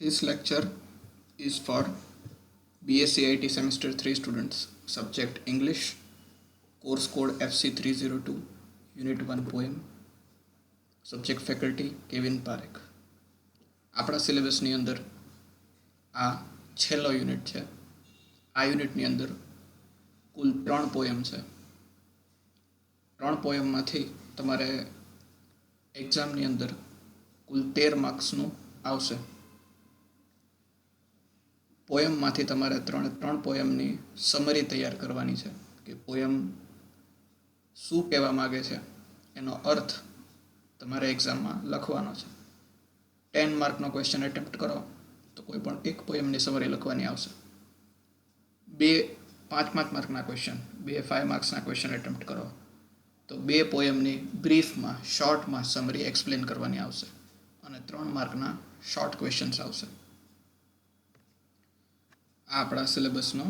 This lecture is for BSc IT Semester 3 students. Subject English, course code FC302, Unit 1 poem. Subject faculty Kevin Parekh. આપણા સિલેબસની અંદર આ છેલ્લો unit છે. આ યુનિટની અંદર કુલ 3 પોયમ છે. 3 પોયમમાંથી તમારે એક્ઝામની અંદર કુલ 13 માર્ક્સનું આવશે. પોયમમાંથી તમારે ત્રણ પોયમની સમરી તૈયાર કરવાની છે કે પોયમ શું કહેવા માગે છે, એનો અર્થ તમારે એક્ઝામમાં લખવાનો છે. 10 માર્કનો ક્વેશ્ચન એટેમ્પ્ટ કરો તો કોઈ પણ એક પોયમની સમરી લખવાની આવશે. 5 માર્કના ક્વેશ્ચન, 5 માર્ક્સના ક્વેશ્ચન એટેમ્પ્ટ કરો તો 2 પોયમની બ્રીફમાં શોર્ટમાં સમરી એક્સપ્લેન કરવાની આવશે અને 3 માર્કના શોર્ટ ક્વેશ્ચન્સ આવશે. આ આપણા સિલેબસનો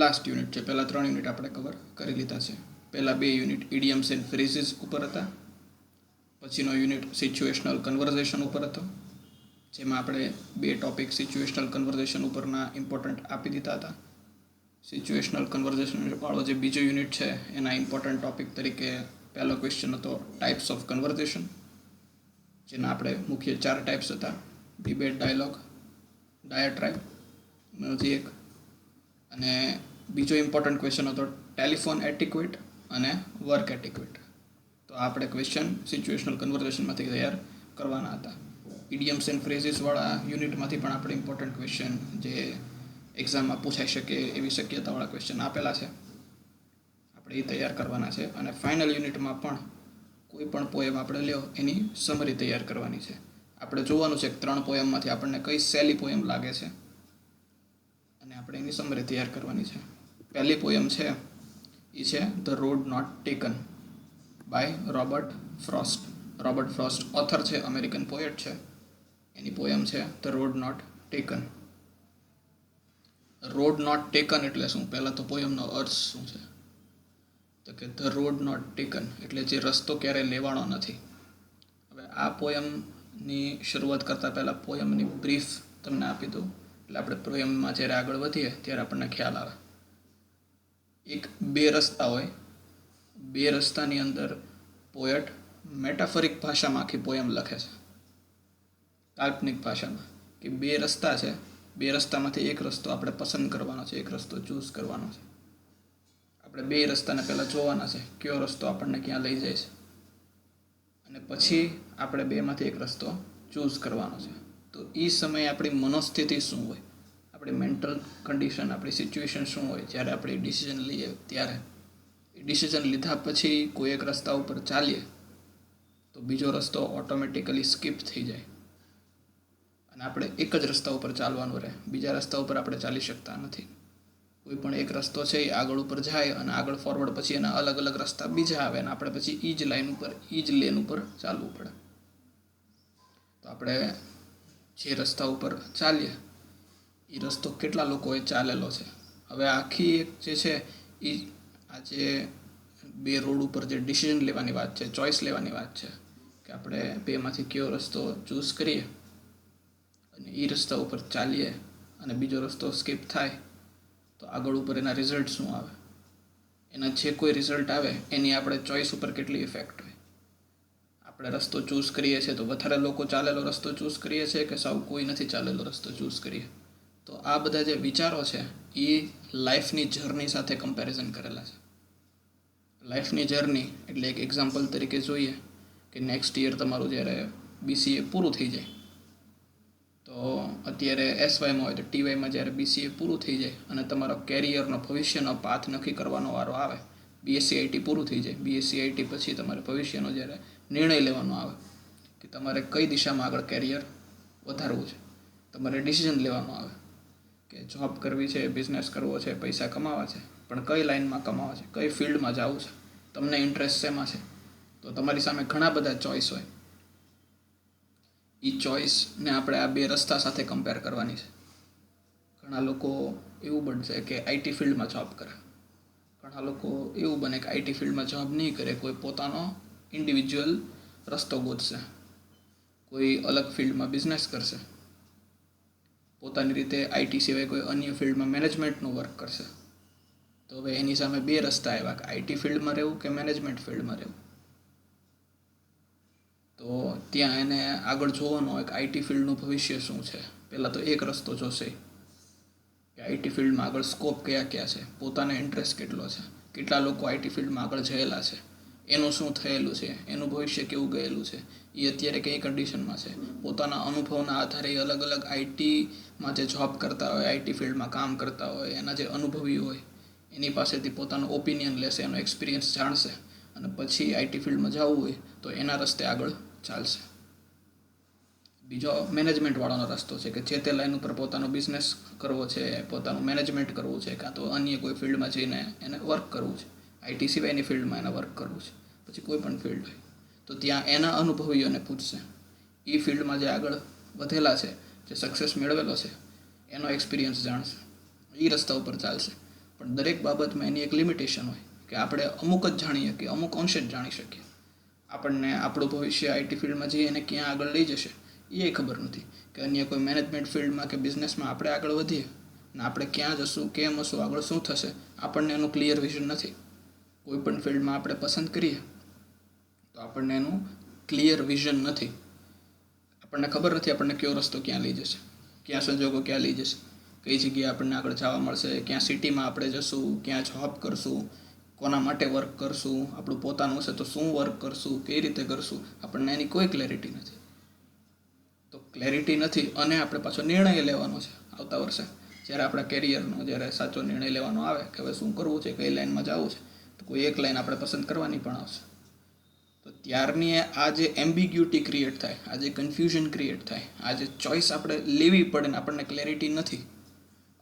લાસ્ટ યુનિટ છે. પહેલાં 3 યુનિટ આપણે કવર કરી લીધા છે. પહેલાં 2 યુનિટ ઇડિયમ્સ એન્ડ ફ્રેઝીસ ઉપર હતા. પછીનો યુનિટ સિચ્યુએશનલ કન્વર્ઝેશન ઉપર હતો, જેમાં આપણે 2 ટોપિક સિચ્યુએશનલ કન્વર્ઝેશન ઉપરના ઇમ્પોર્ટન્ટ આપી દીધા હતા. સિચ્યુએશનલ કન્વર્ઝેશન વાળો જે બીજો યુનિટ છે એના ઇમ્પોર્ટન્ટ ટોપિક તરીકે પહેલો ક્વેશ્ચન હતો ટાઈપ્સ ઓફ કન્વર્ઝેશન, જેના આપણે મુખ્ય 4 ટાઈપ્સ હતા: ડિબેટ, ડાયલોગ, ડાયાટ્રાઇબ, મોઝેઇક. અને બીજો ઇમ્પોર્ટન્ટ ક્વેશ્ચન હતો ટેલિફોન એટિક્વેટ અને વર્ક એટિક્વેટ. તો આપણે ક્વેશ્ચન સિચ્યુએશનલ કન્વર્ઝેશનમાંથી તૈયાર કરવાના હતા. ઇડિયમ્સ એન્ડ ફ્રેઝીસવાળા યુનિટમાંથી પણ આપણે ઇમ્પોર્ટન્ટ ક્વેશ્ચન જે એક્ઝામમાં પૂછાઈ શકે એવી શક્યતાવાળા ક્વેશ્ચન આપેલા છે, આપણે એ તૈયાર કરવાના છે. અને ફાઇનલ યુનિટમાં પણ કોઈ પણ પોયમ આપણે લ્યો એની સમરી તૈયાર કરવાની છે. આપણે જોવાનું છે કે 3 પોયમમાંથી આપણને કઈ સહેલી પોયમ લાગે છે અને આપણે એની સમરી તૈયાર કરવાની છે. પહેલી પોયમ છે એ છે the road not taken by Robert Frost. Robert Frost author છે, અમેરિકન પોએટ છે. એની પોયમ છે the road not taken. Road not taken એટલે શું? પહેલાં તો પોયમનો અર્થ શું છે? તો કે ધ રોડ નોટ ટેકન એટલે જે રસ્તો ક્યારેય લેવાનો નથી. હવે આ પોયમની શરૂઆત કરતાં પહેલાં પોયમની બ્રીફ તમને આપી દઉં, એટલે આપણે પોયમમાં જ્યારે આગળ વધીએ ત્યારે આપણને ખ્યાલ આવે. 2 રસ્તા હોય, 2 રસ્તાની અંદર પોએટ મેટાફરિક ભાષામાં આખી પોયમ લખે છે, કાલ્પનિક ભાષામાં, કે 2 રસ્તા છે, 2 રસ્તામાંથી એક રસ્તો આપણે પસંદ કરવાનો છે, એક રસ્તો ચૂઝ કરવાનો છે. આપણે 2 રસ્તાને પહેલાં જોવાના છે, કયો રસ્તો આપણને ક્યાં લઈ જાય છે, અને પછી આપણે 2માંથી એક રસ્તો ચૂઝ કરવાનો છે. તો એ સમયે આપણી મનોસ્થિતિ શું હોય, આપણી મેન્ટલ કન્ડિશન, આપણી સિચ્યુએશન શું હોય જ્યારે આપણે ડિસિઝન લઈએ ત્યારે. એ ડિસિઝન લીધા પછી કોઈ એક રસ્તા ઉપર ચાલીએ તો બીજો રસ્તો ઓટોમેટિકલી સ્કીપ થઈ જાય અને આપણે એક જ રસ્તા ઉપર ચાલવાનું રહે. બીજા રસ્તા ઉપર આપણે ચાલી શકતા નથી. કોઈ પણ એક રસ્તો છે એ આગળ ઉપર જાય અને આગળ ફોરવર્ડ પછી એના અલગ અલગ રસ્તા બીજા આવે અને આપણે પછી એ જ લાઈન ઉપર, એ જ લેન ઉપર ચાલવું પડે. તો આપણે જે રસ્તા ઉપર ચાલીએ એ રસ્તો કેટલા લોકોએ ચાલેલો છે. હવે આખી એક જે છે એ આજે 2 રોડ ઉપર જે ડિસિઝન લેવાની વાત છે, ચોઇસ લેવાની વાત છે, કે આપણે 2માંથી કયો રસ્તો ચૂઝ કરીએ અને એ રસ્તા ઉપર ચાલીએ અને બીજો રસ્તો સ્કીપ થાય તો આગળ ઉપર એના રિઝલ્ટ શું આવે, એના જે કોઈ રિઝલ્ટ આવે એની આપણે ચોઇસ ઉપર કેટલી ઇફેક્ટ હોય. આપણે રસ્તો ચૂઝ કરીએ છીએ તો વધારે લોકો ચાલેલો રસ્તો ચૂઝ કરીએ છીએ કે સાવ કોઈ નથી ચાલેલો રસ્તો ચૂઝ કરીએ. તો આ બધા જે વિચારો છે એ લાઈફની જર્ની સાથે કમ્પેરિઝન કરેલા છે. લાઈફની જર્ની એટલે એક એક્ઝામ્પલ તરીકે જોઈએ કે નેક્સ્ટ યર તમારું જ્યારે BCA પૂરું થઈ જાય, તો અત્યારે SYમાં હોય તો TYમાં જ્યારે BCA પૂરું થઈ જાય અને તમારો કેરિયરનો ભવિષ્યનો પાથ નક્કી કરવાનો વારો આવે, BSc IT પૂરું થઈ જાય, BSc IT પછી તમારે ભવિષ્યનો જ્યારે નિર્ણય લેવાનો આવે કે તમારે કઈ દિશામાં આગળ કેરિયર વધારવું છે, તમારે ડિસિઝન લેવાનો આવે કે જોબ કરવી છે, બિઝનેસ કરવો છે, પૈસા કમાવા છે, પણ કઈ લાઇનમાં કમાવા છે, કઈ ફિલ્ડમાં જવું છે, તમને ઇન્ટરેસ્ટ શેમાં છે. તો તમારી સામે ઘણા બધા ચોઇસ હોય. એ ચોઇસને આપણે આ 2 રસ્તા સાથે કમ્પેર કરવાની છે. ઘણા લોકો એવું બનશે કે IT ફિલ્ડમાં જોબ કરે, ઘણા લોકો એવું બને કે IT ફિલ્ડમાં જોબ નહીં કરે, કોઈ પોતાનો ઇન્ડિવિજ્યુઅલ રસ્તો ગોતશે, કોઈ અલગ ફિલ્ડમાં બિઝનેસ કરશે. પોતાની રીતે આઈટી સિવાય કોઈ અન્ય ફિલ્ડમાં મેનેજમેન્ટનું વર્ક કરશે. તો હવે એની સામે બે રસ્તા આવ્યા કે આઈટી ફિલ્ડમાં રહેવું કે મેનેજમેન્ટ ફિલ્ડમાં રહેવું. તો ત્યાં એને આગળ જોવાનું હોય કે આઈટી ફિલ્ડનું ભવિષ્ય શું છે. પહેલાં તો એક રસ્તો જોશે કે આઈટી ફિલ્ડમાં આગળ સ્કોપ કયા કયા છે, પોતાને ઇન્ટરેસ્ટ કેટલો છે, કેટલા લોકો આઈટી ફિલ્ડમાં આગળ જયેલા છે, એનું શું થયેલું છે, એનું ભવિષ્ય કેવું ગયેલું છે, એ અત્યારે કઈ કન્ડિશનમાં છે. પોતાના અનુભવના આધારે અલગ અલગ આઈટીમાં જે જોબ કરતા હોય, આઈટી ફિલ્ડમાં કામ કરતા હોય, એના જે અનુભવી હોય એની પાસેથી પોતાનો ઓપિનિયન લેશે, એનો એક્સપિરિયન્સ જાણશે અને પછી આઈટી ફિલ્ડમાં જવું હોય તો એના રસ્તે આગળ ચાલશે. બીજો મેનેજમેન્ટવાળાનો રસ્તો છે કે જે તે લાઈન ઉપર પોતાનો બિઝનેસ કરવો છે, પોતાનું મેનેજમેન્ટ કરવું છે, કાં તો અન્ય કોઈ ફિલ્ડમાં જઈને એને વર્ક કરવું છે. આઈટી સિવાયની ફિલ્ડમાં એને વર્ક કરવું છે, પછી કોઈ પણ ફિલ્ડ હોય તો ત્યાં એના અનુભવીઓને પૂછશે. એ ફિલ્ડમાં જે આગળ વધેલા છે, જે સક્સેસ મેળવેલો છે, એનો એક્સપિરિયન્સ જાણશે. એ રસ્તા ઉપર ચાલશે. પણ દરેક બાબતમાં એની એક લિમિટેશન હોય કે આપણે અમુક જ જાણીએ કે અમુક અંશે જ જાણી શકીએ. આપણને આપણું ભવિષ્ય આઈટી ફિલ્ડમાં જઈએ અને ક્યાં આગળ લઈ જશે એ ખબર નથી, કે અન્ય કોઈ મેનેજમેન્ટ ફિલ્ડમાં કે બિઝનેસમાં આપણે આગળ વધીએ અને આપણે ક્યાં જશું, કેમ હશું, આગળ શું થશે, આપણને એનું ક્લિયર વિઝન નથી. કોઈ પણ ફિલ્ડમાં આપણે પસંદ કરીએ તો આપણને એનું ક્લિયર વિઝન નથી. આપણને ખબર નથી આપણને કયો રસ્તો ક્યાં લઈ જશે, ક્યાં સંજોગો ક્યાં લઈ જશે, કઈ જગ્યાએ આપણને આગળ જવા મળશે, ક્યાં સિટીમાં આપણે જશું, ક્યાં જોબ કરશું, કોના માટે વર્ક કરશું, આપણું પોતાનું હશે તો શું વર્ક કરશું, કઈ રીતે કરશું, આપણને એની કોઈ ક્લેરિટી નથી. તો ક્લેરિટી નથી અને આપણે પાછો નિર્ણય લેવાનો છે આવતા વર્ષે, જ્યારે આપણા કેરિયરનો જ્યારે સાચો નિર્ણય લેવાનો આવે કે હવે શું કરવું છે, કઈ લાઈનમાં જવું છે, તો કોઈ એક લાઈન આપણે પસંદ કરવાની પણ આવશે. તો ત્યારની આ જે એમ્બિગ્યુટી ક્રિએટ થાય, આ જે કન્ફ્યુઝન ક્રિએટ થાય, આ જે ચોઈસ આપણે લેવી પડે ને આપણને ક્લેરિટી નથી,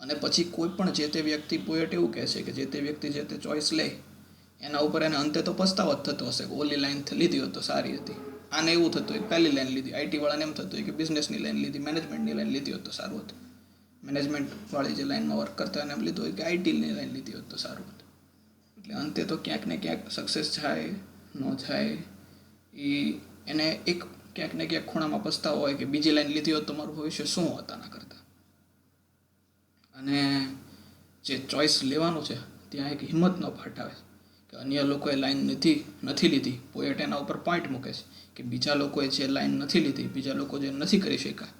અને પછી કોઈ પણ જે તે વ્યક્તિ પોએટ એવું કહે છે કે જે તે વ્યક્તિ જે તે ચોઈસ લે એના ઉપર એને અંતે તો પસ્તાવો જ થતો હશે કે ઓલી લાઈન લીધી હોત તો સારી હતી. આને એવું થતું હોય પહેલી લાઈન લીધી, આઈટી વાળાને એમ થતું હોય કે બિઝનેસની લાઈન લીધી, મેનેજમેન્ટની લાઈન લીધી હોત તો સારું હતું. મેનેજમેન્ટવાળી જે લાઈનમાં વર્ક કરતા હોય એને એમ લીધું હોય કે આઈટીની લાઈન લીધી હોત તો સારું હતું. એટલે અંતે તો ક્યાંક ને ક્યાંક સક્સેસ જાય ન જાય એ એને એક ક્યાંક ને ક્યાંક ખૂણામાં પસ્તાવો હોય કે બીજી લાઈન લીધી હોત તો મારું ભવિષ્ય શું હોત આના કરતાં. અને જે ચોઈસ લેવાનું છે ત્યાં એક હિંમતનો પાઠ આવે કે અન્ય લોકોએ લાઈન નથી લીધી. પોએટ એના ઉપર પોઈન્ટ મૂકે છે કે બીજા લોકોએ જે લાઈન નથી લીધી, બીજા લોકો જે નથી કરી શક્યા,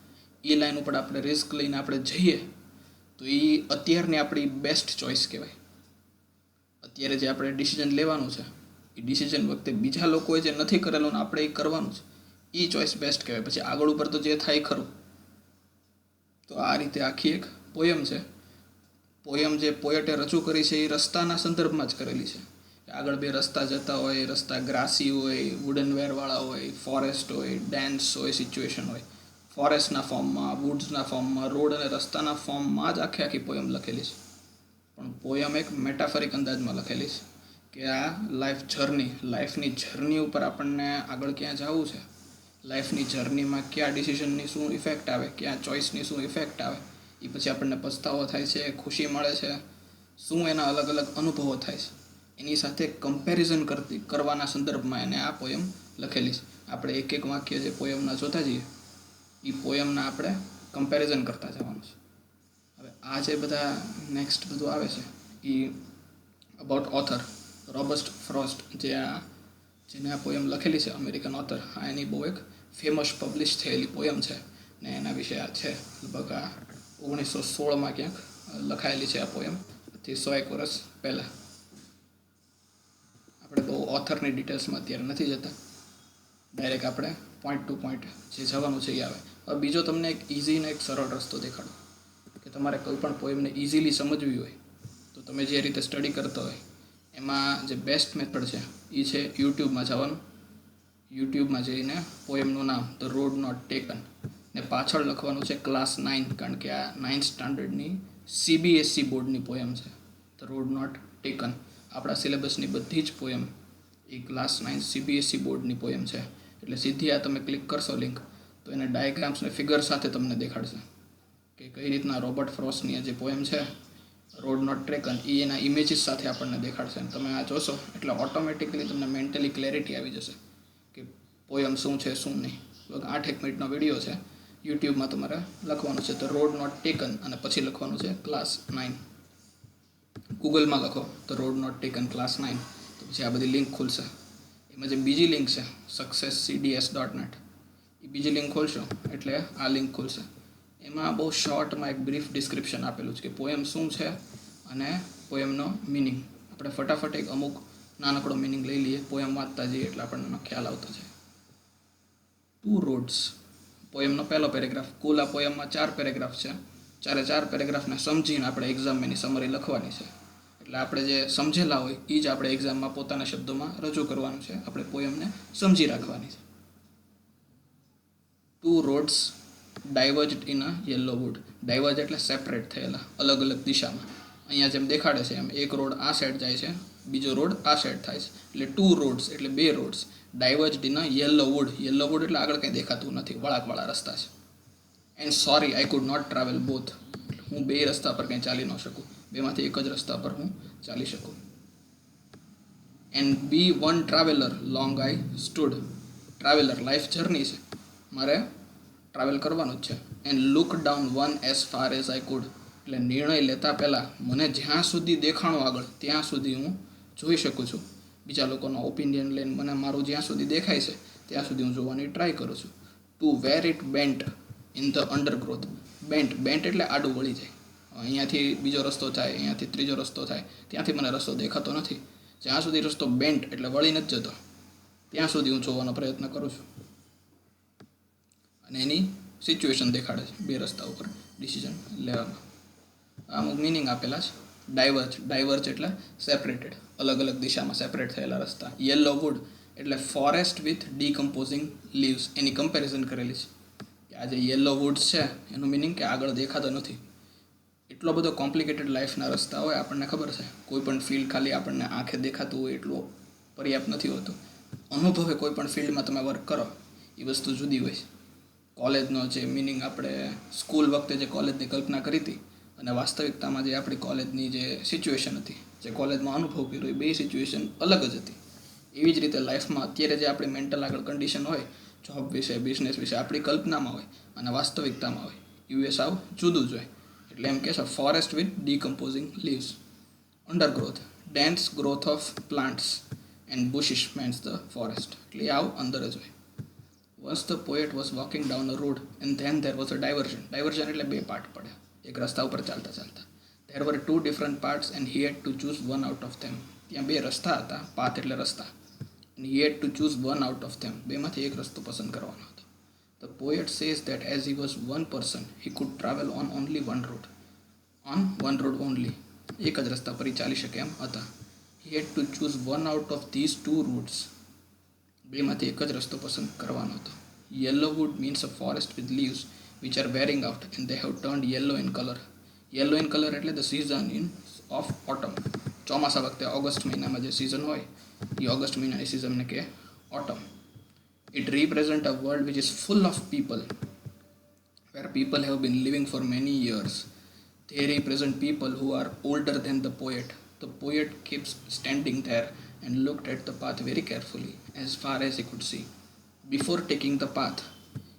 એ લાઈન ઉપર આપણે રિસ્ક લઈને આપણે જઈએ તો એ અત્યારની આપણી બેસ્ટ ચોઈસ કહેવાય. અત્યારે જે આપણે ડિસિઝન લેવાનું છે એ ડિસિઝન વખતે બીજા લોકોએ જે નથી કરેલું ને આપણે એ કરવાનું છે, એ ચોઈસ બેસ્ટ કહેવાય. પછી આગળ ઉપર તો જે થાય ખરું. તો આ રીતે આખી એક પોયમ છે. પોયમ જે પોએટે રજૂ કરી છે એ રસ્તાના સંદર્ભમાં જ કરેલી છે. આગળ બે રસ્તા જતા હોય, રસ્તા ગ્રાસી હોય, વુડન વેરવાળા હોય, ફોરેસ્ટ હોય, ડેન્સ હોય, સિચ્યુએશન હોય. ફોરેસ્ટના ફોર્મમાં, વુડ્સના ફોર્મમાં, રોડ અને રસ્તાના ફોર્મમાં જ આખી પોયમ લખેલી છે. પણ પોયમ એક મેટાફરિક અંદાજમાં લખેલી છે કે આ લાઈફની જર્ની ઉપર આપણને આગળ ક્યાં જવું છે, લાઈફની જર્નીમાં કયા ડિસિઝનની શું ઇફેક્ટ આવે, કયા ચોઈસની શું ઇફેક્ટ આવે, એ પછી આપણને પસ્તાવો થાય છે, ખુશી મળે છે, શું એના અલગ અલગ અનુભવો થાય છે, એની સાથે કમ્પેરિઝન કરવાના સંદર્ભમાં એને આ પોયમ લખેલી છે. આપણે એક એક વાક્ય જે પોયમના જોતા જઈએ એ પોયમના આપણે કમ્પેરિઝન કરતા જવાનું છે. હવે આ જે બધા નેક્સ્ટ બધું આવે છે એ અબાઉટ ઓથર રોબર્ટ ફ્રોસ્ટ, જેને આ પોયમ લખેલી છે, અમેરિકન ઓથર. આ એની બહુ એક ફેમસ પબ્લિશ થયેલી પોયમ છે ને એના વિશે આ છે. લગભગ આ 1916માં ક્યાંક લખાયેલી છે આ પોયમ, થી 100 વર્ષ પહેલાં. આપણે બહુ ઓથરની ડિટેલ્સમાં અત્યારે નથી જતા, ડાયરેક્ટ આપણે પોઈન્ટ ટુ પોઈન્ટ જે જવાનું છે એ આવે. હવે બીજો તમને એક ઇઝી ને એક સરળ રસ્તો દેખાડો કે તમારે કોઈ પણ પોયમને ઇઝીલી સમજવી હોય તો તમે જે રીતે સ્ટડી કરતા હોય એમાં જે બેસ્ટ મેથડ છે એ છે યુટ્યુબમાં જવાનું. યુટ્યુબમાં જઈને પોયમનું નામ ધ રોડ નોટ ટેકન ને પાછળ લખવાનું છે ક્લાસ 9, કારણ કે આ 9th સ્ટાન્ડર્ડની CBSE બોર્ડની પોયમ છે ધ રોડ નોટ ટેકન. આપણા સિલેબસની બધી જ પોયમ એ ક્લાસ 9 CBSE બોર્ડની પોયમ છે. એટલે સીધી આ તમે ક્લિક કરશો લિંક તો એને ડાયાગ્રામ્સ ને ફિગર સાથે તમને દેખાડશે કે કઈ રીતના રોબર્ટ ફ્રોસ્ટની જે પોયમ છે રોડ નોટ ટેકન એ એના ઇમેજીસ સાથે આપણને દેખાડશે. તમે આ જોશો એટલે ઓટોમેટિકલી તમને મેન્ટલી ક્લેરિટી આવી જશે કે પોયમ શું છે શું નહીં. 8 મિનિટનો વિડીયો છે, યુટ્યુબમાં તમારે લખવાનું છે તો રોડ નોટ ટેકન અને પછી લખવાનું છે ક્લાસ 9. ગૂગલમાં લખો તો રોડ નોટ ટેકન ક્લાસ 9 તો પછી આ બધી લિંક ખુલશે. એમાં જે બીજી લિંક છે successcds.net એ બીજી લિંક ખોલશો એટલે આ લિંક ખુલશે. એમાં બહુ શોર્ટમાં એક બ્રીફ ડિસ્ક્રિપ્શન આપેલું છે કે પોએમ શું છે અને પોએમનો મિનિંગ. આપણે ફટાફટ એક અમુક નાનકડો મિનિંગ લઈ લઈએ પોએમ વાંચતા જઈએ એટલે આપણને ખ્યાલ આવતો છે. 2 roads પોએમનો પહેલો પેરેગ્રાફ. કુલ આ પોએમમાં 4 પેરેગ્રાફ છે. 4 પેરેગ્રાફને સમજીને આપણે એક્ઝામમાં એની સમરી લખવાની છે. એટલે આપણે જે સમજેલા હોય એ જ આપણે એક્ઝામમાં પોતાના શબ્દોમાં રજૂ કરવાનું છે. આપણે પોએમને સમજી રાખવાની છે. 2 roads diverged in a yellow wood. Diverge એટલે સેપરેટ થયેલા, અલગ અલગ દિશામાં. અહીંયા જેમ દેખાડે છે એમ એક રોડ આ સાઈડ જાય છે, બીજો રોડ આ સાઈડ થાય છે. એટલે 2 roads એટલે 2 roads diverged in a yellow wood. Yellow wood એટલે આગળ કંઈ દેખાતું નથી, વળાકવાળા રસ્તા છે. And sorry I could not travel both. હું 2 રસ્તા પર કંઈ ચાલી ન શકું, બેમાંથી એક જ રસ્તા પર હું ચાલી શકું. And be one traveler long I stood. Traveler life journey છે, મારે ટ્રાવેલ કરવાનું જ છે. And look down one as far as I could. એટલે નિર્ણય લેતા પહેલાં મને જ્યાં સુધી દેખાણું આગળ ત્યાં સુધી હું જોઈ શકું છું. બીજા લોકોનો ઓપિનિયન લઈને મને મારું જ્યાં સુધી દેખાય છે ત્યાં સુધી હું જોવાની ટ્રાય કરું છું. To where it bent in the undergrowth. Bent એટલે આડું વળી જાય. અહીંયાથી બીજો રસ્તો થાય, અહીંયાથી ત્રીજો રસ્તો થાય, ત્યાંથી મને રસ્તો દેખાતો નથી. જ્યાં સુધી રસ્તો બેન્ટ એટલે વળી નથી જતો ત્યાં સુધી હું જોવાનો પ્રયત્ન કરું છું. અને એની સિચ્યુએશન દેખાડે છે 2 રસ્તા ઉપર ડિસિઝન લેવામાં. અમુક મિનિંગ આપેલા છે. ડાયવર્જ એટલે સેપરેટેડ, અલગ અલગ દિશામાં સેપરેટ થયેલા રસ્તા. યલો વુડ એટલે ફોરેસ્ટ વિથ ડીકમ્પોઝિંગ લીવ્સ. એની કમ્પેરિઝન કરેલી છે કે આ જે યલો વુડ્સ છે એનું મિનિંગ કે આગળ દેખાતો નથી. એટલો બધો કોમ્પ્લિકેટેડ લાઈફના રસ્તા હોય, આપણને ખબર છે. કોઈ પણ ફિલ્ડ ખાલી આપણને આંખે દેખાતું હોય એટલું પર્યાપ્ત નથી હોતું. અનુભવે કોઈ પણ ફિલ્ડમાં તમે વર્ક કરો એ વસ્તુ જુદી હોય છે. કોલેજનો જે મિનિંગ આપણે સ્કૂલ વખતે જે કોલેજની કલ્પના કરી હતી અને વાસ્તવિકતામાં જે આપણી કોલેજની જે સિચ્યુએશન હતી, જે કોલેજમાં અનુભવ કર્યો, એ 2 સિચ્યુએશન અલગ જ હતી. એવી જ રીતે લાઈફમાં અત્યારે જે આપણી મેન્ટલ આગળ કન્ડિશન હોય, જોબ વિશે, બિઝનેસ વિશે આપણી કલ્પનામાં હોય અને વાસ્તવિકતામાં હોય, એ સાવ જુદું જ હોય. એટલે એમ કહે છે forest with decomposing leaves. Undergrowth dense growth of plants and bushish means the forest. એટલે આવ અંદર જ હોય. Once the poet was walking down a road and then there was a diversion. Diversion એટલે 2 પાર્ટ પડે એક રસ્તા ઉપર ચાલતા ચાલતા. There were 2 different parts and he had to choose one out of them. ત્યાં 2 રસ્તા હતા, પાથ એટલે રસ્તા. And he had to choose one out of them. બેમાંથી એક રસ્તો પસંદ કરવાનો હતો. The poet says that as he was one person, he could travel on only one road. On one road only. એક જ રસ્તા પર ચાલી શકે એમ હતા. He had to choose one out of these 2 routes. બેમાંથી એક જ રસ્તો પસંદ કરવાનો હતો. Yellow wood means a forest with leaves which are wearing out and they have turned yellow in colour. Yellow in colour એટલે the season in of autumn. ચોમાસા વખતે ઓગસ્ટ મહિનામાં જે સિઝન હોય એ ઓગસ્ટ મહિનાની સિઝનને કહે autumn. It represent a world which is full of people where people have been living for many years. They represent people who are older than the poet. The poet keeps standing there and looked at the path very carefully, as far as he could see. Before taking the path,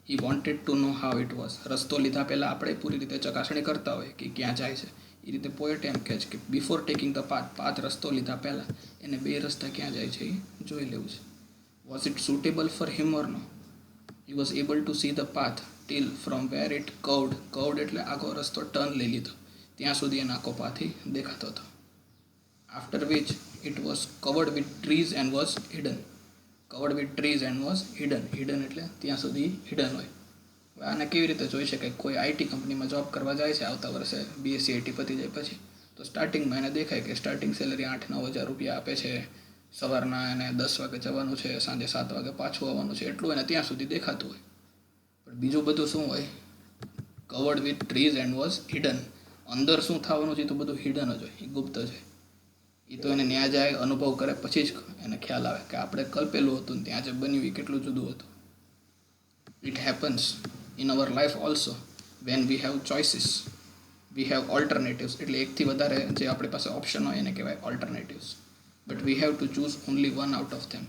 he wanted to know how it was. રસ્તો લીધા પહેલાં આપણે પૂરી રીતે ચકાસણી કરતા હોય કે ક્યાં જાય છે. એ રીતે પોએટ એમ કહે છે કે બિફોર ટેકિંગ ધ પાથ રસ્તો લીધા પહેલાં એને 2 રસ્તા ક્યાં જાય છે એ જોઈ લેવું છે. Was it suitable for him or no? He was able to see the path till from where it curved એટલે આખો રસ્તો ટર્ન લઈ લીધો ત્યાં સુધી એનો આખો પાથી દેખાતો હતો. After which it was covered with trees and was hidden. Covered with trees and was hidden. Hidden એટલે ત્યાં સુધી હિડન હોય. આને કેવી રીતે જોઈ શકાય? કોઈ આઈટી કંપનીમાં જોબ કરવા જાય છે આવતા વર્ષે, બીએસસી આઈટી પતી જાય પછી, તો સ્ટાર્ટિંગમાં એને દેખાય કે સ્ટાર્ટિંગ સેલરી 8-9 હજાર રૂપિયા આપે છે, સવારના એને 10 વાગે જવાનું છે, સાંજે 7 વાગે પાછું આવવાનું છે, એટલું એને ત્યાં સુધી દેખાતું હોય. પણ બીજું બધું શું હોય? Covered with trees and was hidden. અંદર શું થવાનું છે તો બધું હિડન જ હોય, એ ગુપ્ત છે. એ તો એને ન્યા જાય, અનુભવ કરે પછી જ એને ખ્યાલ આવે કે આપણે કલ્પેલું હતું ત્યાં જે બન્યું એ કેટલું જુદું હતું. It happens in our life also when we have choices. We have alternatives એટલે એકથી વધારે જે આપણી પાસે ઓપ્શન હોય એને કહેવાય alternatives. But we have to choose only one out of them.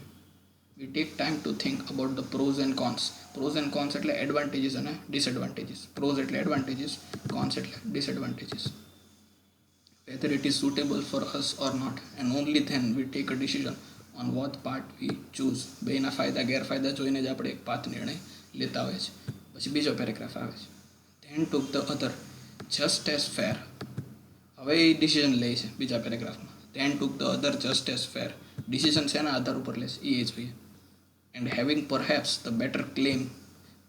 We take time to think about the pros and cons. Pros and cons એટલે એડવાન્ટેજીસ અને ડિસએડવાન્ટેજીસ. પ્રોઝ એટલે એડવાન્ટેજીસ, કોન્સ એટલે disadvantages. Whether it is suitable for us or not, and only then we take a decision on what path we choose. બેના ફાયદા ગેરફાયદા જોઈને જ આપણે એક પાથ નિર્ણય લેતા હોય છે. પછી બીજો પેરેગ્રાફ આવે છે. Then took the other just as fair. હવે એ ડિસિઝન લે છે બીજા પેરેગ્રાફમાં. Then took the other just as fair. Decision શેના આધાર ઉપર લેશે એ જોઈએ. And having perhaps the better claim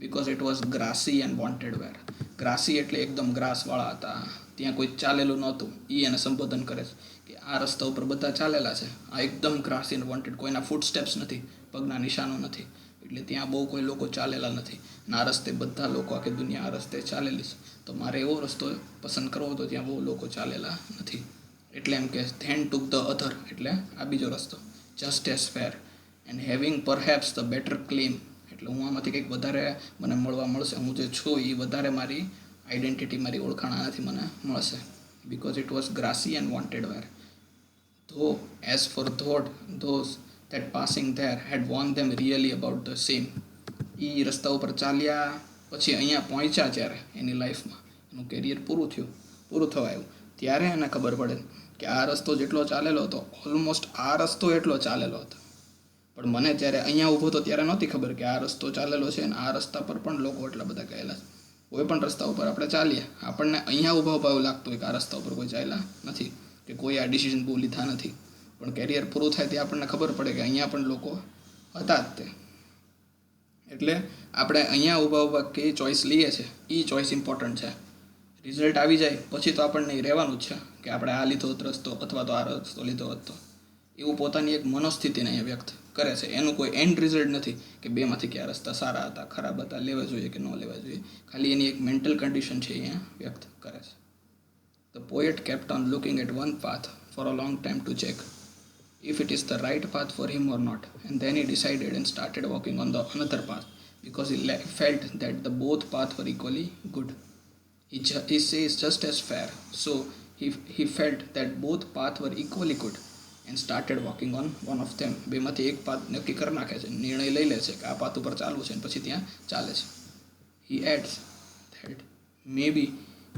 because it was grassy and wanted wear. ગ્રાસી એટલે એકદમ ગ્રાસવાળા હતા, ત્યાં કોઈ ચાલેલું નહોતું. એ એને સંબોધન કરે છે કે આ રસ્તા ઉપર બધા ચાલેલા છે, આ એકદમ ગ્રાસી એન્ડ વોન્ટેડ, કોઈના ફૂટ સ્ટેપ્સ નથી, પગના નિશાનો નથી, એટલે ત્યાં બહુ કોઈ લોકો ચાલેલા નથી. અને આ રસ્તે બધા લોકો, આખી દુનિયા આ રસ્તે ચાલેલી છે, તો મારે એવો રસ્તો પસંદ કરવો તો જ્યાં બહુ લોકો ચાલેલા નથી. એટલે એમ કે ધેન ટુક ધ અધર એટલે આ બીજો રસ્તો, just as fair. And having perhaps the better claim એટલે હું આમાંથી કંઈક વધારે મને મળશે, હું જે છું એ વધારે મારી આઈડેન્ટિટી, મારી ઓળખાણ આનાથી મને મળશે. Because it was grassy and wanted wear. Though as for those that passing there had warned them really about the same. એ રસ્તા ઉપર ચાલ્યા પછી અહીંયા પહોંચ્યા જ્યારે એની લાઈફમાં એનું કેરિયર પૂરું થવા આવ્યું, ત્યારે એને ખબર પડે કે આ રસ્તો જેટલો ચાલેલો હતો, ઓલમોસ્ટ આ રસ્તો એટલો ચાલેલો હતો, પણ મને જ્યારે અહીંયા ઊભો હતો ત્યારે નહોતી ખબર કે આ રસ્તો ચાલેલો છે અને આ રસ્તા પર પણ લોકો એટલા બધા ગયેલા છે. કોઈ પણ રસ્તા ઉપર આપણે ચાલીએ, આપણને અહીંયા ઊભા એવું લાગતું હોય કે આ રસ્તા ઉપર કોઈ ચાલ્યા નથી, કે કોઈ આ ડિસિઝન બહુ લીધા નથી, પણ કેરિયર પૂરું થાય ત્યાં આપણને ખબર પડે કે અહીંયા પણ લોકો હતા જ તે. એટલે આપણે અહીંયા ઊભા કઈ ચોઈસ લઈએ છીએ એ ચોઈસ ઇમ્પોર્ટન્ટ છે. રિઝલ્ટ આવી જાય પછી તો આપણને રહેવાનું જ છે કે આપણે આ લીધો રસ્તો અથવા તો આ રસ્તો લીધો હતો, એવું પોતાની એક મનોસ્થિતિને અહીંયા વ્યક્ત કરે છે. એનું કોઈ એન્ડ રિઝલ્ટ નથી કે બેમાંથી કયા રસ્તા સારા હતા, ખરાબ હતા, લેવા જોઈએ કે ન લેવા જોઈએ. ખાલી એની એક મેન્ટલ કન્ડિશન છે અહીંયા વ્યક્ત કરે છે. The poet kept on looking at one path for a long time to check if it is the right path for him or not, and then he decided and started walking on the another path because he felt that the both paths were equally good. He says just as fair. So he felt that both paths were equally good and started walking on one of them. બેમાંથી એક path નક્કી કરી નાખે છે, નિર્ણય લઈ લે છે કે આ પાથ ઉપર ચાલવું છે અને પછી ત્યાં ચાલે છે. He adds that maybe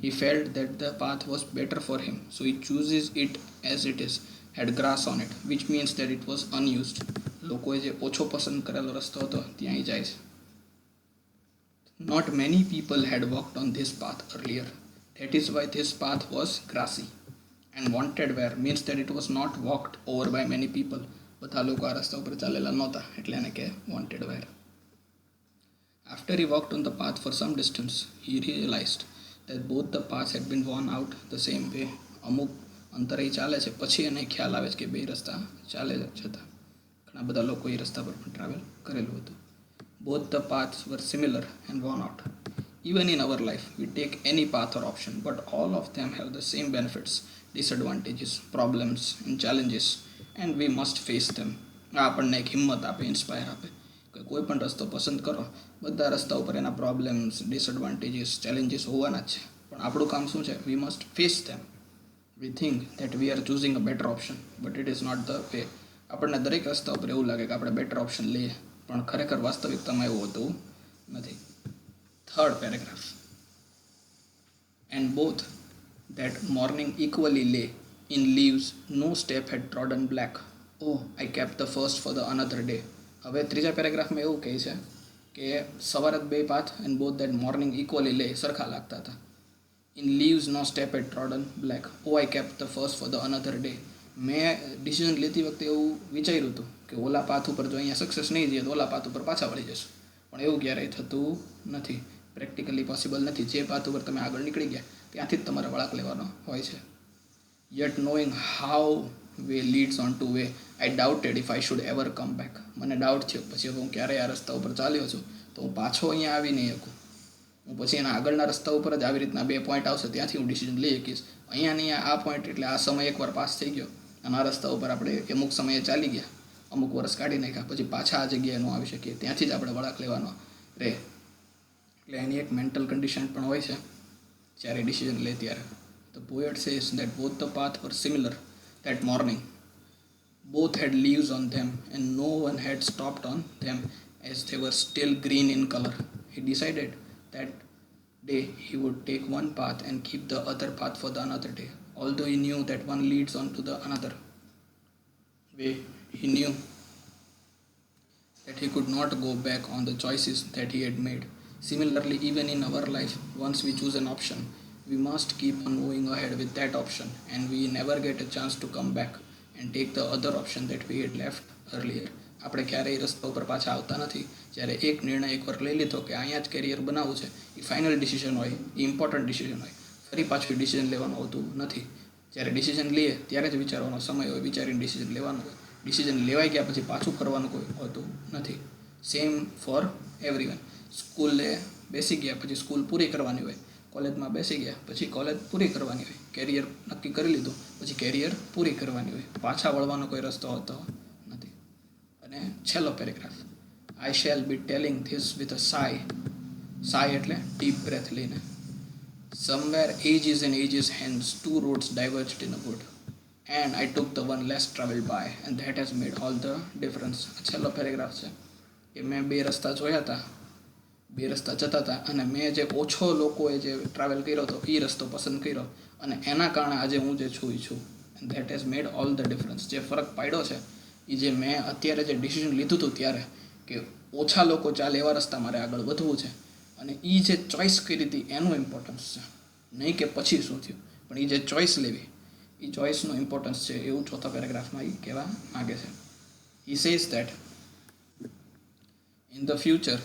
he felt that the path was better for him, so he chooses it as it is, had grass on it, which means that it was unused. લોકોએ જે ઓછો પસંદ કરેલો રસ્તો હતો ત્યાં જાય છે. Not many people had walked on this path earlier. That is why this path was grassy. And wanted wear means that it was not walked over by many people. બધા લોકો આ રસ્તા ઉપર ચાલેલા નહોતા, એટલે એને કે wanted wear. After he walked on the path for some distance, he realized that both the paths had been worn out the same way. અમુક અંતરે ચાલે છે પછી એને ખ્યાલ આવે છે કે બે રસ્તા ચાલે જતા. ઘણા બધા લોકો એ રસ્તા પર પણ ટ્રાવેલ કરેલું હતું. Both the paths were similar and worn out. Even in our life, we take any path or option, but all of them have the same benefits, disadvantages, problems and challenges, and we must face them. આ આપણને એક હિંમત આપે, inspire આપે કે કોઈ પણ રસ્તો પસંદ કરો, બધા રસ્તા ઉપર એના પ્રોબ્લેમ્સ, ડિસએડવાન્ટેજીસ, ચેલેન્જીસ હોવાના જ છે, પણ આપણું કામ શું છે? We must face them. We think that we are choosing a better option, but it is not the way. આપણને દરેક રસ્તા ઉપર એવું લાગે કે આપણે બેટર ઓપ્શન લઈએ, પણ ખરેખર વાસ્તવિકતામાં એવું હોતું નથી. Third paragraph. And both that morning equally lay in leaves, no step had trodden black. Oh, I kept the first for the another day. હવે ત્રીજા પેરેગ્રાફમાં એવું કહે છે કે સવારે બે path and both that morning equally lay સરખા લાગતા હતા. In leaves no step had trodden black. Oh, I kept the first for the another day. મેં ડિસિઝન લેતી વખતે એવું વિચાર્યું હતું કે ઓલા પાથ ઉપર જો અહીંયા સક્સેસ નહીં જઈએ તો ઓલા પાથ ઉપર પાછા વળી જશું, પણ એવું ક્યારેય થતું નથી. પ્રેક્ટિકલી પોસિબલ નથી. જે પાથ ઉપર તમે આગળ નીકળી ગયા ત્યાંથી જ તમારે વળાંક લેવાનો હોય છે. Yet knowing how way leads on to way, I doubted if I should ever come back. મને ડાઉટ થયો પછી હું ક્યારેય આ રસ્તા ઉપર ચાલ્યો છું તો હું પાછો અહીંયા આવી નહીં શકું. હું પછી એના આગળના રસ્તા ઉપર જ આવી રીતના બે પોઈન્ટ આવશે ત્યાંથી હું ડિસિઝન લઈ શકીશ. અહીંયા નહીં, આ પોઈન્ટ એટલે આ સમય એકવાર પાસ થઈ ગયો અને આ રસ્તા ઉપર આપણે અમુક સમયે ચાલી ગયા, અમુક વર્ષ કાઢી નાખ્યા, પછી પાછા આ જગ્યાએ ન આવી શકીએ, ત્યાંથી જ આપણે વળાંક લેવાનો રહે. એટલે એની એક મેન્ટલ કન્ડિશન પણ હોય છે જ્યારે ડિસિઝન લે ત્યારે. The poet says that both the paths were similar that morning. Both had leaves on them, and no one had stopped on them as they were still green in color. He decided that day he would take one path and keep the other path for the another day. Although he knew that one leads on to the another way, he knew that he could not go back on the choices that he had made. Similarly, even in our life, once we choose an option, we must keep on moving ahead with that option, and we never get a chance to come back and take the other option that we had left earlier. આપણે ક્યારેય રસ્તા ઉપર પાછા આવતા નથી. જ્યારે એક નિર્ણય એકવાર લઈ લીધો કે અહીંયા જ કેરિયર બનાવવું છે, એ ફાઇનલ ડિસિઝન હોય, એ ઇમ્પોર્ટન્ટ ડિસિઝન હોય, ફરી પાછું ડિસિઝન લેવાનું આવતું નથી. જ્યારે ડિસિઝન લઈએ ત્યારે જ વિચારવાનો સમય હોય, વિચારીને ડિસિઝન લેવાનું હોય. ડિસિઝન લેવાઈ ગયા પછી પાછું ફરવાનું કોઈ હોતું નથી. Same for everyone. સ્કૂલે બેસી ગયા પછી સ્કૂલ પૂરી કરવાની હોય, કોલેજમાં બેસી ગયા પછી કોલેજ પૂરી કરવાની હોય, કેરિયર નક્કી કરી લીધું પછી કેરિયર પૂરી કરવાની હોય, પાછા વળવાનો કોઈ રસ્તો હોતો નથી. અને છેલ્લો paragraph, I shall be telling this with a sigh એટલે ડીપ બ્રેથ લઈને. Somewhere ages and ages hence two roads diverged in a wood, and I took the one less traveled by, and that has made all the difference. છેલ્લો paragraph છે કે મેં બે રસ્તા જોયા હતા, બે રસ્તા જતા હતા, અને મેં જે ઓછો લોકોએ જે ટ્રાવેલ કર્યો હતો એ રસ્તો પસંદ કર્યો, અને એના કારણે આજે હું જે છું એ છું. And that has made all the difference. જે ફરક પાડ્યો છે એ જે મેં અત્યારે જે ડિસિઝન લીધું હતું ત્યારે કે ઓછા લોકો ચાલે એવા રસ્તા મારે આગળ વધવું છે, અને એ જે ચોઈસ કરી હતી એનું ઇમ્પોર્ટન્સ છે. નહીં કે પછી શું થયું, પણ એ જે ચોઈસ લેવી, એ ચોઈસનું ઇમ્પોર્ટન્સ છે, એવું ચોથા પેરેગ્રાફમાં એ કહેવા માગે છે. He says that in the future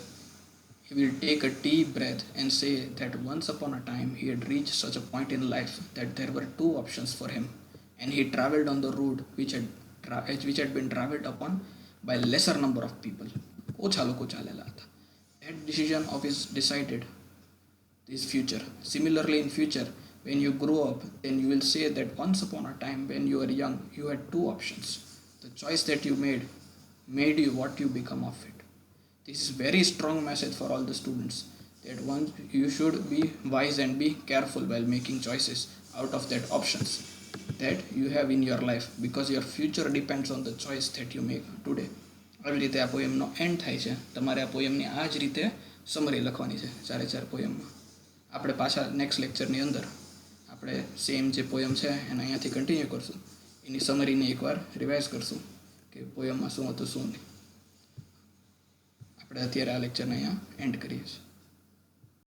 he will take a deep breath and say that once upon a time he had reached such a point in life that there were two options for him, and he travelled on the road which had been travelled upon by lesser number of people. ઓછા લોકો ચાલેલા હતા. That decision of his decided this future. Similarly, in future, when you grow up, then you will say that once upon a time when you were young, you had two options. The choice that you made you what you become of it. This is very strong message for all the students, that once you should be wise and be careful while making choices out of that options that you have in your life, because your future depends on the choice that you make today. આવી રીતે આ પોયમનો and થાય છે. તમારે આ પોયમની આ જ રીતે સમરી લખવાની છે 4 પોયમમાં. આપણે પાછા નેક્સ્ટ લેક્ચરની અંદર આપણે સેમ જે પોયમ છે એને અહીંયાથી કન્ટિન્યુ કરશું, એની સમરીને એકવાર રિવાઇઝ કરશું કે પોયમમાં શું હતું શું નહીં. આપણે અત્યારે આ લેક્ચરને અહીંયા એન્ડ કરીએ છીએ.